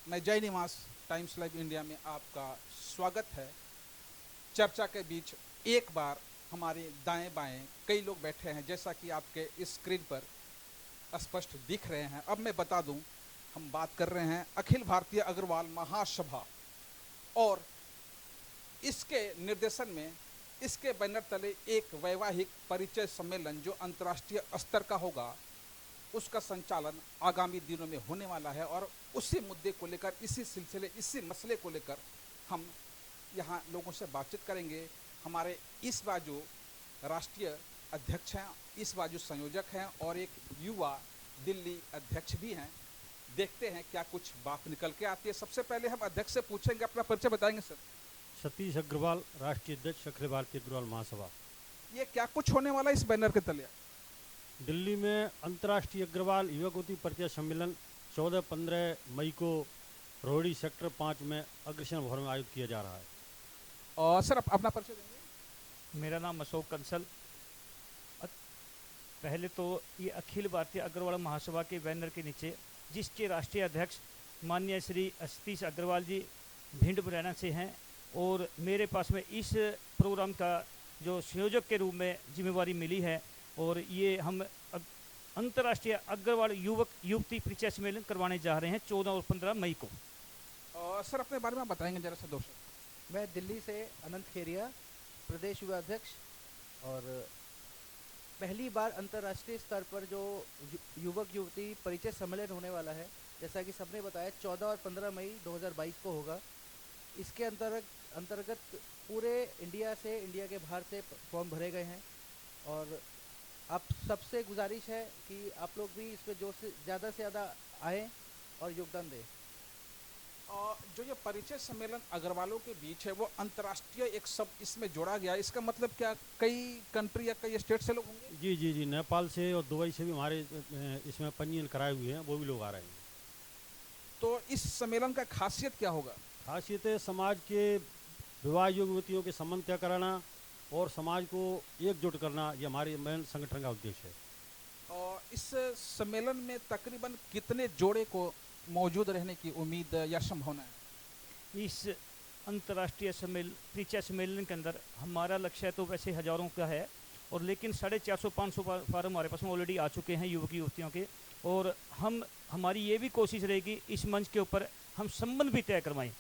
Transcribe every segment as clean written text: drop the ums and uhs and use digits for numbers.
मैं जय निवास टाइम्स लाइव इंडिया में आपका स्वागत है। चर्चा के बीच एक बार हमारे दाएं बाएं कई लोग बैठे हैं, जैसा कि आपके स्क्रीन पर स्पष्ट दिख रहे हैं। अब मैं बता दूं, हम बात कर रहे हैं अखिल भारतीय अग्रवाल महासभा और इसके निर्देशन में इसके बैनर तले एक वैवाहिक परिचय सम्मेलन जो अंतर्राष्ट्रीय स्तर का होगा, उसका संचालन आगामी दिनों में होने वाला है। और उसी मुद्दे को लेकर, इसी मसले को लेकर हम यहाँ लोगों से बातचीत करेंगे। हमारे इस बाजू राष्ट्रीय अध्यक्ष हैं, इस बाजू संयोजक हैं और एक युवा दिल्ली अध्यक्ष भी हैं। देखते हैं क्या कुछ बात निकल के आती है। सबसे पहले हम अध्यक्ष से पूछेंगे, अपना परिचय बताएंगे सर। सतीश अग्रवाल, राष्ट्रीय अध्यक्ष अखिल भारतीय अग्रवाल महासभा। ये क्या कुछ होने वाला है इस बैनर के तले? दिल्ली में अंतर्राष्ट्रीय अग्रवाल युवकोत्ती परिचय सम्मेलन 14-15 मई को रोहिणी सेक्टर 5 में अग्रसेन भवन में आयोजित किया जा रहा है। और सर अपना परिचय देंगे। मेरा नाम अशोक कंसल। पहले तो ये अखिल भारतीय अग्रवाल महासभा के बैनर के नीचे, जिसके राष्ट्रीय अध्यक्ष माननीय श्री सतीश अग्रवाल जी भिंड मुरैना से हैं, और मेरे पास में इस प्रोग्राम का जो संयोजक के रूप में जिम्मेवारी मिली है, और ये हम अंतर्राष्ट्रीय अग्रवाल युवती परिचय सम्मेलन करवाने जा रहे हैं 14 और 15 मई को। और सर अपने बारे में आप बताएंगे जरा सा दो शब्द। मैं दिल्ली से अनंत खेरिया, प्रदेश युवा अध्यक्ष। और पहली बार अंतर्राष्ट्रीय स्तर पर जो युवक युवती परिचय सम्मेलन होने वाला है, जैसा कि सबने बताया 14 और 15 मई 2022 को होगा। इसके अंतर्गत पूरे इंडिया के बाहर से फॉर्म भरे गए हैं, और आप सबसे गुजारिश है कि आप लोग भी इसमें ज़्यादा से ज़्यादा आएँ और योगदान दें। और जो ये परिचय सम्मेलन अग्रवालों के बीच है, वो अंतर्राष्ट्रीय एक सब इसमें जोड़ा गया। इसका मतलब क्या कई कंट्री या कई स्टेट से लोग होंगे? जी, नेपाल से और दुबई से भी हमारे इसमें पंजीयन कराए हुए हैं, वो भी लोग आ रहे हैं। तो इस सम्मेलन का खासियत क्या होगा? खासियत है समाज के विवाह युवतियों के संबंध तय कराना और समाज को एकजुट करना, ये हमारे मेन संगठन का उद्देश्य है। और इस सम्मेलन में तकरीबन कितने जोड़े को मौजूद रहने की उम्मीद या संभावना है? इस अंतर्राष्ट्रीय परिचय सम्मेलन के अंदर हमारा लक्ष्य तो वैसे हज़ारों का है, और लेकिन 450-500 फार्म हमारे पास में ऑलरेडी आ चुके हैं युवक युवतियों के। और हमारी ये भी कोशिश रहेगी इस मंच के ऊपर हम संबंध भी तय करवाएं।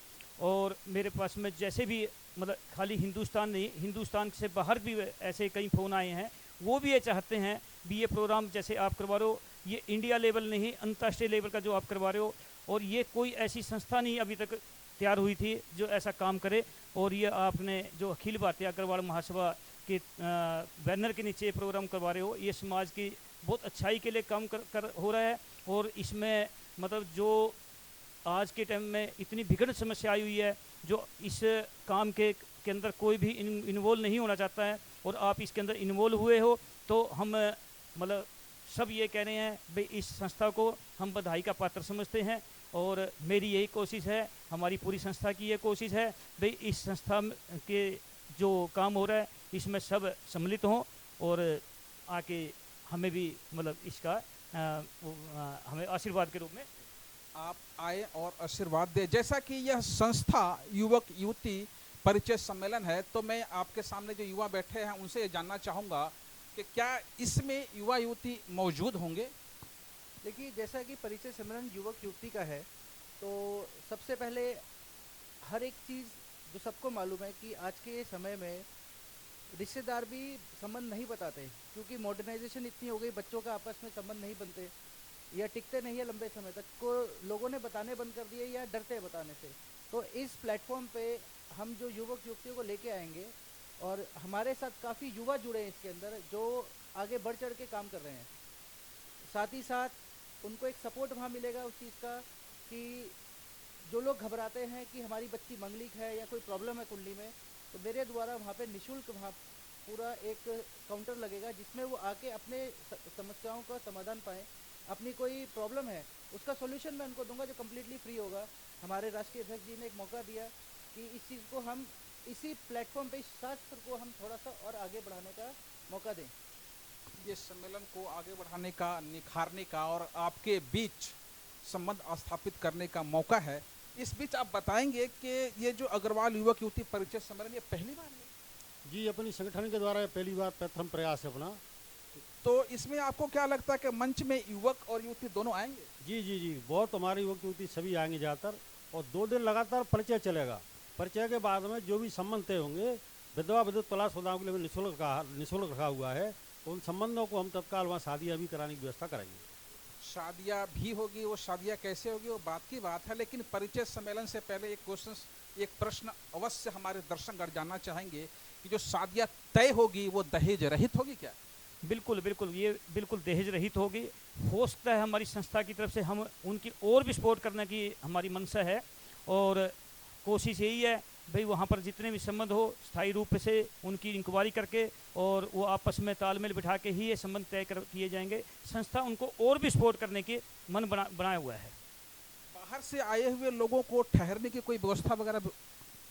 और मेरे पास में जैसे भी मतलब खाली हिंदुस्तान नहीं, हिंदुस्तान से बाहर भी ऐसे कई फ़ोन आए हैं, वो भी ये चाहते हैं भी ये प्रोग्राम जैसे आप करवा रहे हो, ये इंडिया लेवल नहीं अंतर्राष्ट्रीय लेवल का जो आप करवा रहे हो, और ये कोई ऐसी संस्था नहीं अभी तक तैयार हुई थी जो ऐसा काम करे। और ये आपने जो अखिल भारतीय अग्रवाल महासभा के बैनर के नीचे प्रोग्राम करवा रहे हो, ये समाज की बहुत अच्छाई के लिए काम कर हो रहा है। और इसमें मतलब जो आज के टाइम में इतनी विकट समस्या आई हुई है, जो इस काम के अंदर कोई भी इन्वॉल्व नहीं होना चाहता है, और आप इसके अंदर इन्वॉल्व हुए हो, तो हम मतलब सब ये कह रहे हैं भाई इस संस्था को हम बधाई का पात्र समझते हैं। और मेरी यही कोशिश है, हमारी पूरी संस्था की ये कोशिश है भाई इस संस्था के जो काम हो रहा है इसमें सब सम्मिलित हों, और आके हमें भी मतलब इसका हमें आशीर्वाद के रूप में आप आए और आशीर्वाद दे। जैसा कि यह संस्था युवक युवती परिचय सम्मेलन है, तो मैं आपके सामने जो युवा बैठे हैं उनसे ये जानना चाहूँगा कि क्या इसमें युवा युवती मौजूद होंगे? देखिए, जैसा कि परिचय सम्मेलन युवक युवती का है, तो सबसे पहले हर एक चीज़ जो सबको मालूम है कि आज के समय में रिश्तेदार भी संबंध नहीं बताते, क्योंकि मॉडर्नाइजेशन इतनी हो गई, बच्चों का आपस में संबंध नहीं बनते या टिकते नहीं है लंबे समय तक, को लोगों ने बताने बंद कर दिए या डरते हैं बताने से। तो इस प्लेटफॉर्म पे हम जो युवक युवतियों को लेके आएंगे, और हमारे साथ काफ़ी युवा जुड़े हैं इसके अंदर जो आगे बढ़ चढ़ के काम कर रहे हैं। साथ ही साथ उनको एक सपोर्ट वहाँ मिलेगा उस चीज़ का कि जो लोग घबराते हैं कि हमारी बच्ची मंगलिक है या कोई प्रॉब्लम है कुंडली में, तो मेरे द्वारा वहाँ पे निःशुल्क वहाँ पूरा एक काउंटर लगेगा जिसमें वो आके अपने समस्याओं का समाधान पाएँ। अपनी कोई प्रॉब्लम है उसका सॉल्यूशन मैं उनको दूंगा जो कम्प्लीटली फ्री होगा। हमारे राष्ट्रीय अध्यक्ष जी ने एक मौका दिया कि इस चीज़ को हम इसी प्लेटफॉर्म पे, इस शास्त्र को हम थोड़ा सा और आगे बढ़ाने का मौका दें। ये सम्मेलन को आगे बढ़ाने का, निखारने का और आपके बीच संबंध स्थापित करने का मौका है। इस बीच आप बताएंगे कि ये जो अग्रवाल युवक युवती परिचय सम्मेलन ये पहली बार है, जी अपनी संगठन के द्वारा ये पहली बार प्रथम प्रयास है अपना। तो इसमें आपको क्या लगता है कि मंच में युवक और युवती दोनों आएंगे? जी जी जी, बहुत हमारे युवक युवती सभी आएंगे ज़्यादातर, और 2 दिन लगातार परिचय चलेगा। परिचय के बाद में जो भी संबंध तय होंगे, विधवा विद्युत तलाशदाओं के लिए निःशुल्क रखा हुआ है, तो उन संबंधों को हम तत्काल वहाँ शादियाँ भी कराने की व्यवस्था करेंगे। शादियाँ भी होगी, वो शादियाँ कैसे होगी वो बात की बात है, लेकिन परिचय सम्मेलन से पहले एक प्रश्न अवश्य हमारे दर्शकगण जानना चाहेंगे कि जो शादियाँ तय होगी वो दहेज रहित होगी क्या? बिल्कुल बिल्कुल, ये बिल्कुल दहेज रहित होगी। हो सकता है हमारी संस्था की तरफ से हम उनकी और भी सपोर्ट करने की हमारी मंशा है, और कोशिश यही है भाई वहाँ पर जितने भी संबंध हो स्थायी रूप से उनकी इंक्वायरी करके और वो आपस में तालमेल बिठा के ही ये संबंध तय किए जाएंगे। संस्था उनको और भी सपोर्ट करने के मन बनाया हुआ है। बाहर से आए हुए लोगों को ठहरने की कोई व्यवस्था वगैरह?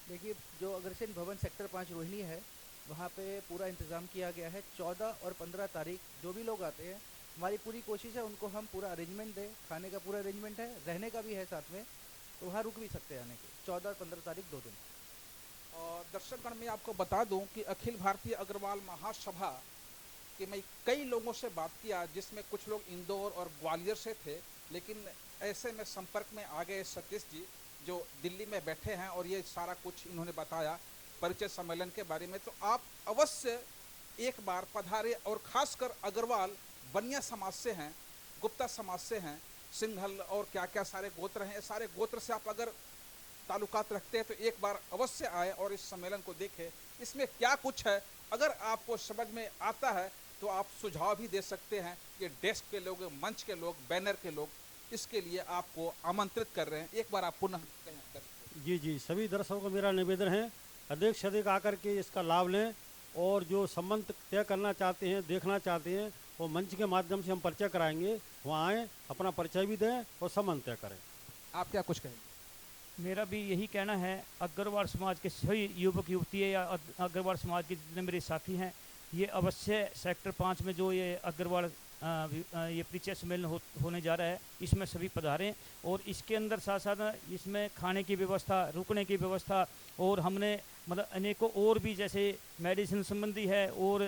देखिए, जो अग्रसेन भवन सेक्टर 5 रोहिणी है, वहाँ पे पूरा इंतज़ाम किया गया है। 14 और 15 तारीख जो भी लोग आते हैं, हमारी पूरी कोशिश है उनको हम पूरा अरेंजमेंट दें। खाने का पूरा अरेंजमेंट है, रहने का भी है साथ में, तो वहाँ रुक भी सकते हैं आने के। 14 और 15 तारीख 2 दिन। और दर्शकगण मैं आपको बता दूं कि अखिल भारतीय अग्रवाल महासभा कि मैं कई लोगों से बात किया, जिसमें कुछ लोग इंदौर और ग्वालियर से थे, लेकिन ऐसे में संपर्क में आ गए सतीश जी जो दिल्ली में बैठे हैं, और ये सारा कुछ इन्होंने बताया परिचय सम्मेलन के बारे में। तो आप अवश्य एक बार पधारे, और खासकर अग्रवाल बनिया समाज से हैं, गुप्ता समाज से हैं, सिंघल और क्या क्या सारे गोत्र हैं, सारे गोत्र से आप अगर ताल्लुकात रखते हैं तो एक बार अवश्य आए और इस सम्मेलन को देखें। इसमें क्या कुछ है अगर आपको समझ में आता है तो आप सुझाव भी दे सकते हैं। ये डेस्क के लोग, मंच के लोग, बैनर के लोग इसके लिए आपको आमंत्रित कर रहे हैं। एक बार आप पुनः कहें। जी जी, सभी दर्शकों को मेरा निवेदन है अधिक से अधिक आकर के इसका लाभ लें, और जो संबंध तय करना चाहते हैं, देखना चाहते हैं, वो मंच के माध्यम से हम परिचय कराएंगे। वहाँ आएँ, अपना परिचय भी दें और संबंध तय करें। आप क्या कुछ कहेंगे? मेरा भी यही कहना है, अग्रवाल समाज के सभी युवक युवतियाँ या अग्रवाल समाज के जितने मेरे साथी हैं, ये अवश्य सेक्टर 5 में जो ये अग्रवाल ये परिचय सम्मेलन होने जा रहा है, इसमें सभी पधारें। और इसके अंदर साथ साथ इसमें खाने की व्यवस्था, रुकने की व्यवस्था, और हमने मतलब अनेकों और भी जैसे मेडिसिन संबंधी है, और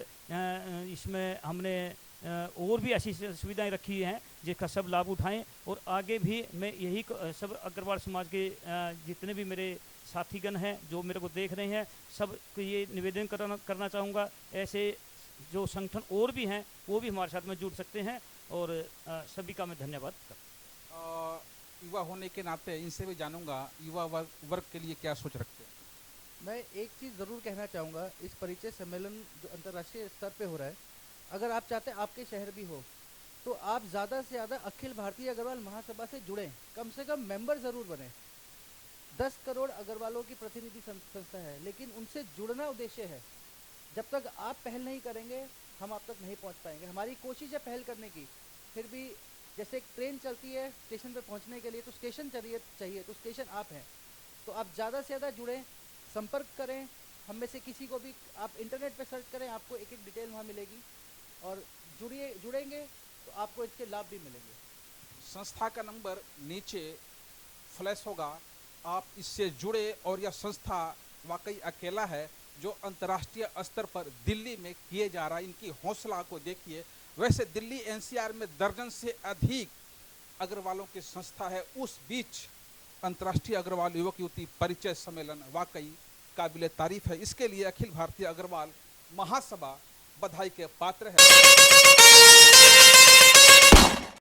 इसमें हमने और भी ऐसी सुविधाएं रखी हैं जिसका सब लाभ उठाएं। और आगे भी मैं यही सब अग्रवाल समाज के जितने भी मेरे साथीगण हैं जो मेरे को देख रहे हैं, सब को ये निवेदन करना चाहूँगा, ऐसे जो संगठन और भी हैं वो भी हमारे साथ में जुड़ सकते हैं, और सभी का मैं धन्यवाद करता। युवा होने के नाते इनसे भी जानूंगा युवा वर्ग के लिए क्या सोच रखते हैं। मैं एक चीज़ ज़रूर कहना चाहूँगा, इस परिचय सम्मेलन जो अंतर्राष्ट्रीय स्तर पे हो रहा है, अगर आप चाहते हैं आपके शहर भी हो, तो आप ज़्यादा से ज़्यादा अखिल भारतीय अग्रवाल महासभा से जुड़ें, कम से कम मेंबर ज़रूर बने। 10 करोड़ अग्रवालों की प्रतिनिधि संस्था है, लेकिन उनसे जुड़ना उद्देश्य है। जब तक आप पहल नहीं करेंगे हम आप तक नहीं पहुंच पाएंगे। हमारी कोशिश है पहल करने की, फिर भी जैसे एक ट्रेन चलती है स्टेशन पर पहुंचने के लिए, तो स्टेशन चाहिए, तो स्टेशन आप हैं। तो आप ज़्यादा से ज़्यादा जुड़ें, संपर्क करें, हम में से किसी को भी आप इंटरनेट पे सर्च करें, आपको एक एक डिटेल वहाँ मिलेगी, और जुड़ेंगे तो आपको इसके लाभ भी मिलेंगे। संस्था का नंबर नीचे फ्लैश होगा, आप इससे जुड़े। और यह संस्था वाकई अकेला है जो अंतर्राष्ट्रीय स्तर पर दिल्ली में किए जा रहा है। इनकी हौसला को देखिए। वैसे दिल्ली एनसीआर में दर्जन से अधिक अग्रवालों की संस्था है, उस बीच अंतर्राष्ट्रीय अग्रवाल युवक युवती परिचय सम्मेलन वाकई काबिले तारीफ है। इसके लिए अखिल भारतीय अग्रवाल महासभा बधाई के पात्र है।